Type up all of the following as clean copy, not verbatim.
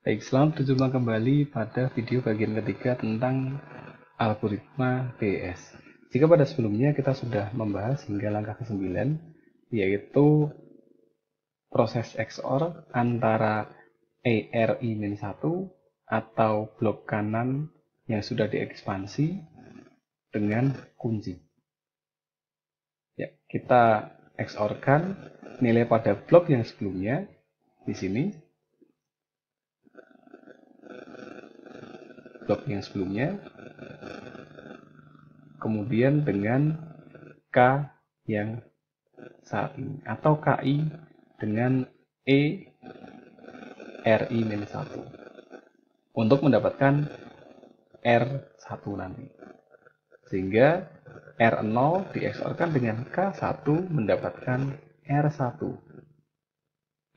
Baik, selamat berjumpa kembali pada video bagian ketiga tentang algoritma DES. Jika pada sebelumnya kita sudah membahas hingga langkah ke-9, yaitu proses XOR antara ARI-1 atau blok kanan yang sudah diekspansi dengan kunci. Ya, kita XOR-kan nilai pada blok yang sebelumnya di sini. Blok yang sebelumnya, kemudian dengan K yang saat ini, atau KI dengan RI-1 untuk mendapatkan R1 nanti. Sehingga R0 di-XOR-kan dengan K1 mendapatkan R1.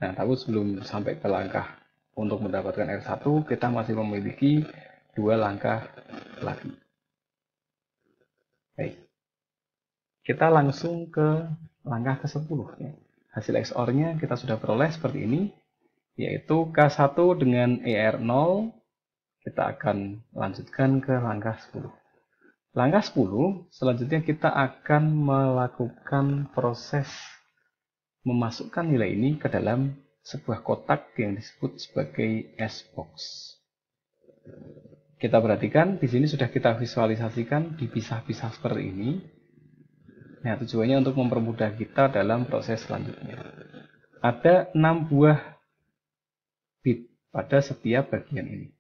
Nah, tapi sebelum sampai ke langkah untuk mendapatkan R1, kita masih memiliki dua langkah lagi. Baik. Kita langsung ke langkah ke-10. Ya. Hasil XOR-nya kita sudah peroleh seperti ini, yaitu K1 dengan ER0. Kita akan lanjutkan ke langkah 10. Langkah 10, selanjutnya kita akan melakukan proses memasukkan nilai ini ke dalam sebuah kotak yang disebut sebagai S-box. Kita perhatikan, di sini sudah kita visualisasikan dipisah-pisah seperti ini. Nah, tujuannya untuk mempermudah kita dalam proses selanjutnya. Ada 6 buah bit pada setiap bagian ini.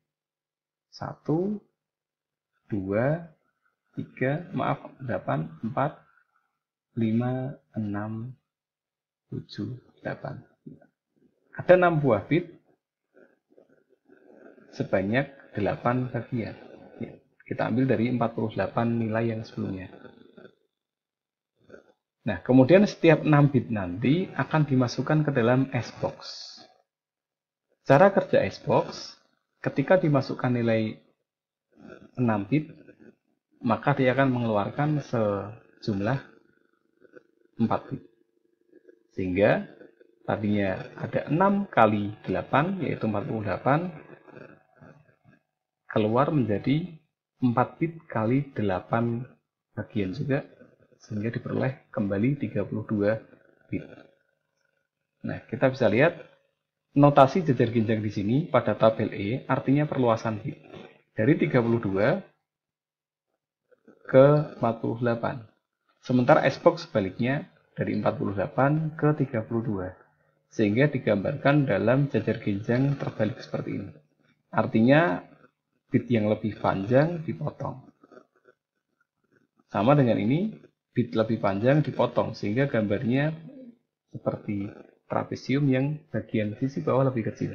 1, 2, 3, 8, 4, 5, 6, 7, 8. Ada 6 buah bit sebanyak 8 bagian. Ya, kita ambil dari 48 nilai yang sebelumnya. Nah, kemudian setiap 6 bit nanti akan dimasukkan ke dalam S-box. Cara kerja S-box, ketika dimasukkan nilai 6 bit, maka dia akan mengeluarkan sejumlah 4 bit. Sehingga tadinya ada 6 kali 8, yaitu 48, keluar menjadi 4 bit kali 8 bagian juga, sehingga diperoleh kembali 32 bit. Nah, kita bisa lihat notasi jajar ginjang di sini pada tabel E artinya perluasan bit. Dari 32 ke 48. Sementara S-box sebaliknya dari 48 ke 32. Sehingga digambarkan dalam jajar ginjang terbalik seperti ini. Artinya bit yang lebih panjang dipotong. Sama dengan ini, bit lebih panjang dipotong, sehingga gambarnya seperti trapesium yang bagian sisi bawah lebih kecil.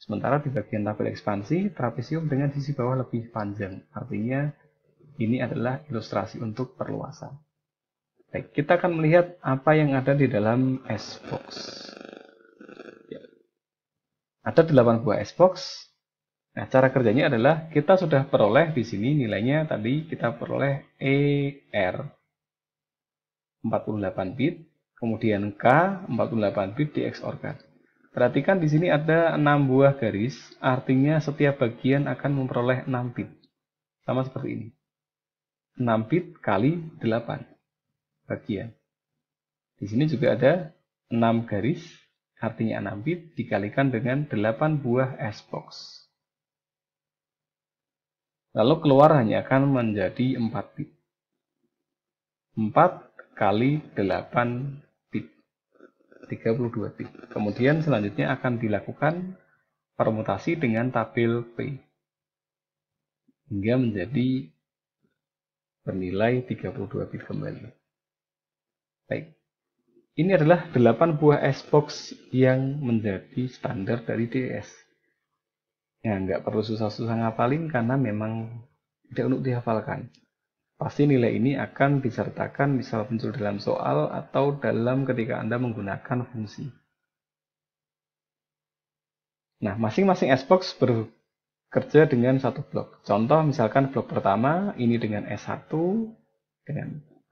Sementara di bagian tabel ekspansi, trapesium dengan sisi bawah lebih panjang. Artinya ini adalah ilustrasi untuk perluasan. Baik, kita akan melihat apa yang ada di dalam S-box. Ya. Ada 8 buah S-box. Nah, cara kerjanya adalah kita sudah peroleh di sini nilainya tadi kita peroleh ER 48 bit, kemudian K 48 bit di-XOR-kan. Perhatikan di sini ada 6 buah garis, artinya setiap bagian akan memperoleh 6 bit. Sama seperti ini. 6 bit kali 8 bagian. Di sini juga ada 6 garis, artinya 6 bit dikalikan dengan 8 buah S-box. Lalu keluar hanya akan menjadi 4 bit. 4 kali 8 bit. 32 bit. Kemudian selanjutnya akan dilakukan permutasi dengan tabel P. Hingga menjadi bernilai 32 bit kembali. Baik. Ini adalah 8 buah S-box yang menjadi standar dari DES. Ya, nggak perlu susah-susah ngapalin karena memang tidak untuk dihafalkan. Pasti nilai ini akan disertakan misal muncul dalam soal atau dalam ketika Anda menggunakan fungsi. Nah, masing-masing S-box bekerja dengan satu blok. Contoh misalkan blok pertama ini dengan S1,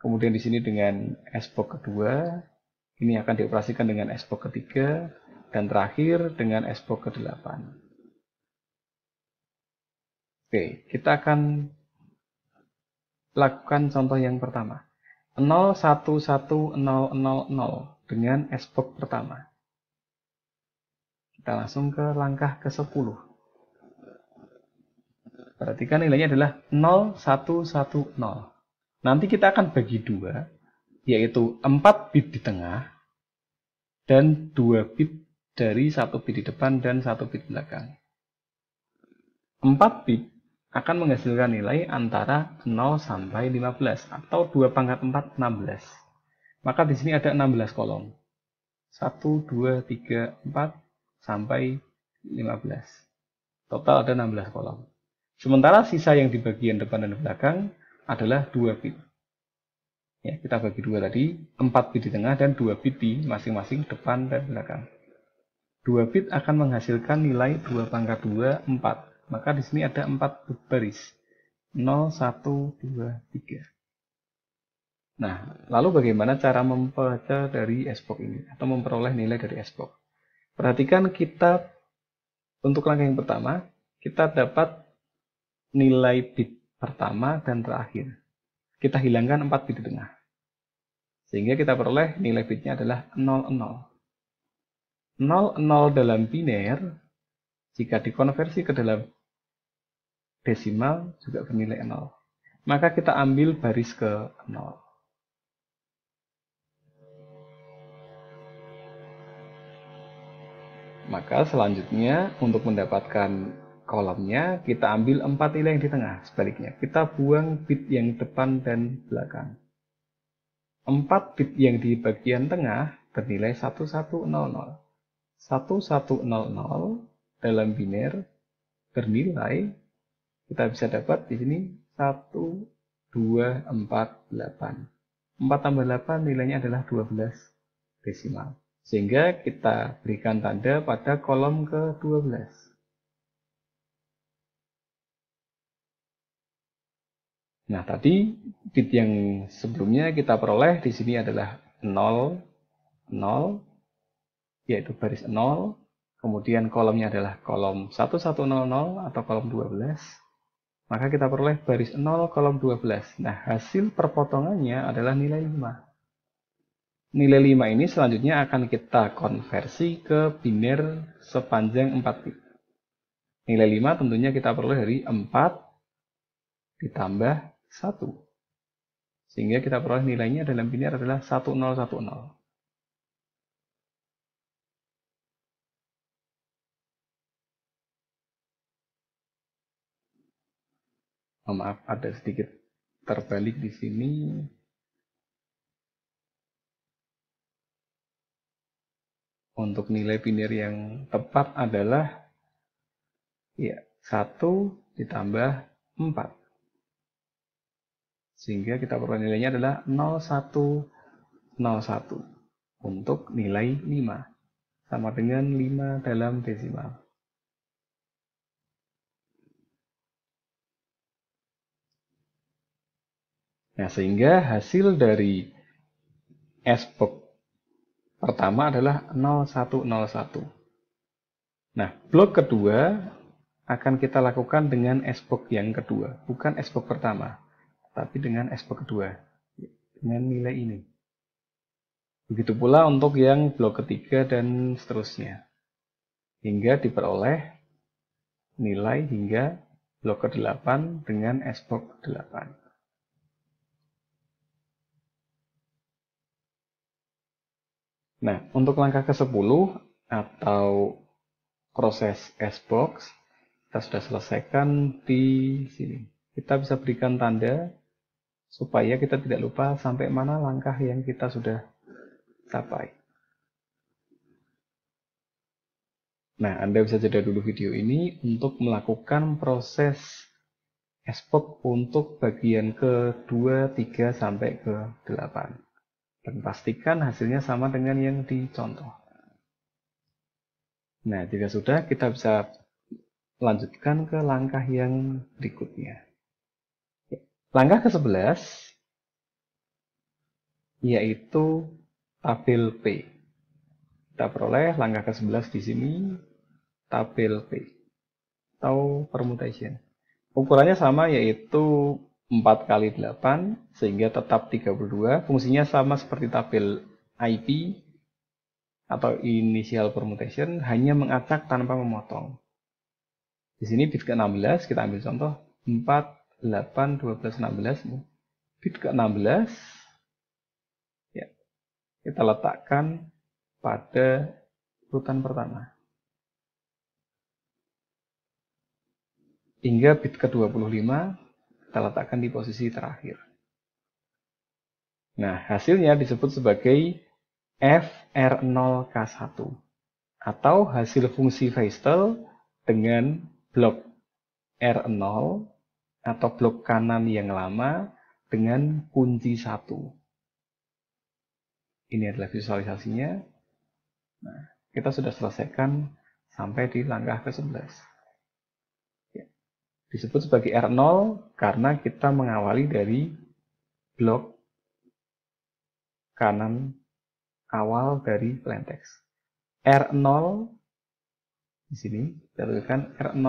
kemudian di sini dengan S-box kedua, ini akan dioperasikan dengan S-box ketiga, dan terakhir dengan S-box ke-8. Oke, kita akan lakukan contoh yang pertama. 01100 dengan SBOK pertama. Kita langsung ke langkah ke-10. Perhatikan nilainya adalah 0110. Nanti kita akan bagi dua, yaitu 4 bit di tengah dan 2 bit dari 1 bit di depan dan 1 bit belakang. 4 bit akan menghasilkan nilai antara 0 sampai 15 atau 2 pangkat 4, 16. Maka di sini ada 16 kolom. 1, 2, 3, 4 sampai 15. Total ada 16 kolom. Sementara sisa yang di bagian depan dan belakang adalah 2 bit. Ya, kita bagi dua tadi, 4 bit di tengah dan 2 bit di masing-masing depan dan belakang. 2 bit akan menghasilkan nilai 2 pangkat 2, 4. Maka di sini ada 4 baris. 0, 1, 2, 3. Nah, lalu bagaimana cara membaca dari SBOK ini atau memperoleh nilai dari SBOK? Perhatikan kita untuk langkah yang pertama, kita dapat nilai bit pertama dan terakhir. Kita hilangkan 4 bit di tengah. Sehingga kita peroleh nilai bitnya adalah 00. 00 dalam biner, jika dikonversi ke dalam desimal juga bernilai 0. Maka kita ambil baris ke 0. Maka selanjutnya untuk mendapatkan kolomnya kita ambil 4 nilai yang di tengah. Sebaliknya kita buang bit yang depan dan belakang. 4 bit yang di bagian tengah bernilai 1100. 1100 dalam biner bernilai, kita bisa dapat di sini 1248. 4 tambah 8 nilainya adalah 12 desimal. Sehingga kita berikan tanda pada kolom ke-12. Nah, tadi bit yang sebelumnya kita peroleh di sini adalah 0, 0, yaitu baris 0. Kemudian kolomnya adalah kolom 1100 atau kolom 12. Maka kita peroleh baris 0, kolom 12. Nah, hasil perpotongannya adalah nilai 5. Nilai 5 ini selanjutnya akan kita konversi ke biner sepanjang 4 bit. Nilai 5 tentunya kita peroleh dari 4 ditambah 1. Sehingga kita peroleh nilainya dalam biner adalah 1010. Oh, maaf, ada sedikit terbalik di sini. Untuk nilai biner yang tepat adalah ya 1 ditambah 4. Sehingga kita peroleh nilainya adalah 0101 untuk nilai 5. Sama dengan 5 dalam desimal. Nah, sehingga hasil dari SBOK pertama adalah 0101. Nah, blok kedua akan kita lakukan dengan SBOK yang kedua, bukan SBOK pertama, tapi dengan SBOK kedua, dengan nilai ini. Begitu pula untuk yang blok ketiga dan seterusnya, hingga diperoleh nilai hingga blok ke-8 dengan SBOK 8. Nah, untuk langkah ke-10 atau proses SBOX, kita sudah selesaikan di sini. Kita bisa berikan tanda supaya kita tidak lupa sampai mana langkah yang kita sudah capai. Nah, Anda bisa jeda dulu video ini untuk melakukan proses SBOX untuk bagian ke-2, 3, sampai ke-8. Dan pastikan hasilnya sama dengan yang dicontoh. Nah, jika sudah, kita bisa lanjutkan ke langkah yang berikutnya. Langkah ke-11 yaitu tabel P. Kita peroleh langkah ke-11 di sini, tabel P atau permutation. Ukurannya sama, yaitu 4 kali 8 sehingga tetap 32. Fungsinya sama seperti tabel IP atau initial permutation, hanya mengacak tanpa memotong. Di sini bit ke-16 kita ambil contoh 4, 8, 12, 16. Bit ke-16 ya, kita letakkan pada urutan pertama. Hingga bit ke-25 kita letakkan di posisi terakhir. Nah, hasilnya disebut sebagai FR0K1 atau hasil fungsi Feistel dengan blok R0 atau blok kanan yang lama dengan kunci 1. Ini adalah visualisasinya. Nah, kita sudah selesaikan sampai di langkah ke-11. Ya. Disebut sebagai R0 karena kita mengawali dari blok kanan awal dari plain text. R0 di sini kita tuliskan R0.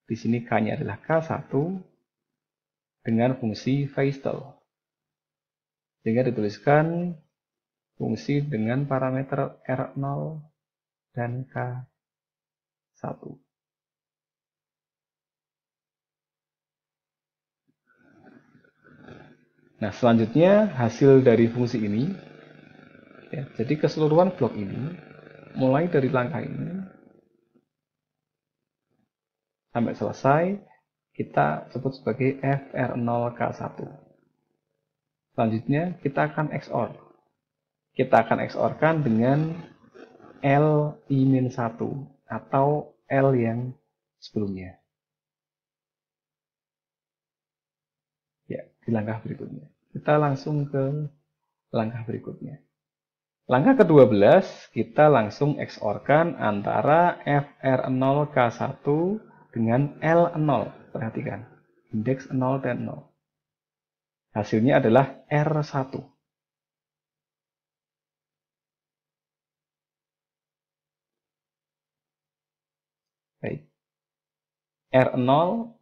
Di sini K-nya adalah K1 dengan fungsi Feistel. Sehingga dituliskan fungsi dengan parameter R0 dan K1. Nah, selanjutnya hasil dari fungsi ini, ya, jadi keseluruhan blok ini, mulai dari langkah ini sampai selesai, kita sebut sebagai FR0K1. Selanjutnya kita akan XOR. Kita akan XOR-kan dengan L-1 atau L yang sebelumnya. Ya, di langkah berikutnya. Kita langsung ke langkah berikutnya. Langkah ke-12, kita langsung XOR-kan antara FR0K1 dengan L0. Perhatikan, indeks 0 dan 0. Hasilnya adalah R1. Baik. R0,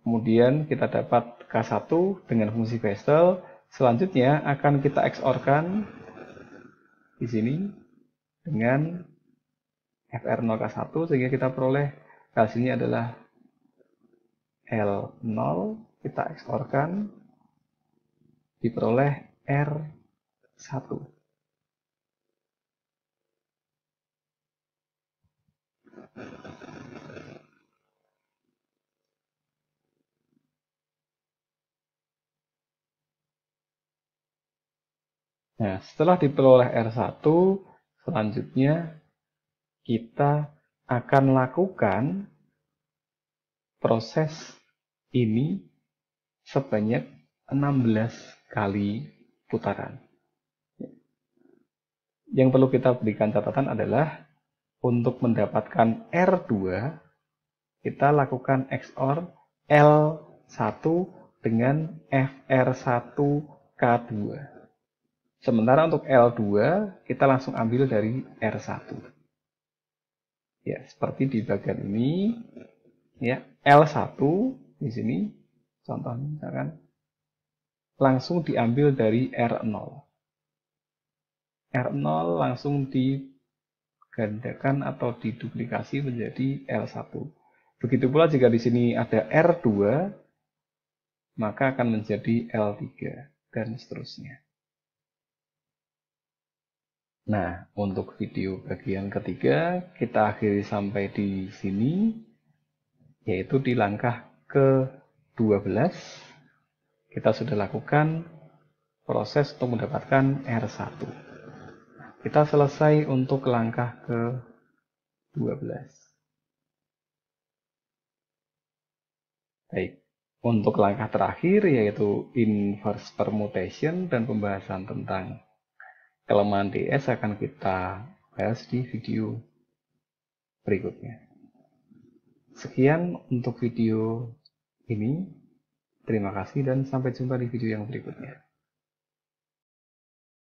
kemudian kita dapat K1 dengan fungsi Feistel. Selanjutnya akan kita XOR-kan di sini dengan FR0K1 sehingga kita peroleh hasilnya adalah L0, kita XOR-kan diperoleh R1. Nah, setelah diperoleh R1, selanjutnya kita akan lakukan proses ini sebanyak 16 kali putaran. Yang perlu kita berikan catatan adalah untuk mendapatkan R2, kita lakukan XOR L1 dengan FR1K2. Sementara untuk L2, kita langsung ambil dari R1. Ya, seperti di bagian ini, ya, L1 di sini, contohnya misalkan, langsung diambil dari R0. R0 langsung digandakan atau diduplikasi menjadi L1. Begitu pula jika di sini ada R2, maka akan menjadi L3, dan seterusnya. Nah, untuk video bagian ketiga, kita akhiri sampai di sini, yaitu di langkah ke-12, kita sudah lakukan proses untuk mendapatkan R1. Kita selesai untuk langkah ke-12. Baik, untuk langkah terakhir yaitu inverse permutation dan pembahasan tentang kelemahan DS akan kita bahas di video berikutnya. Sekian untuk video ini. Terima kasih dan sampai jumpa di video yang berikutnya.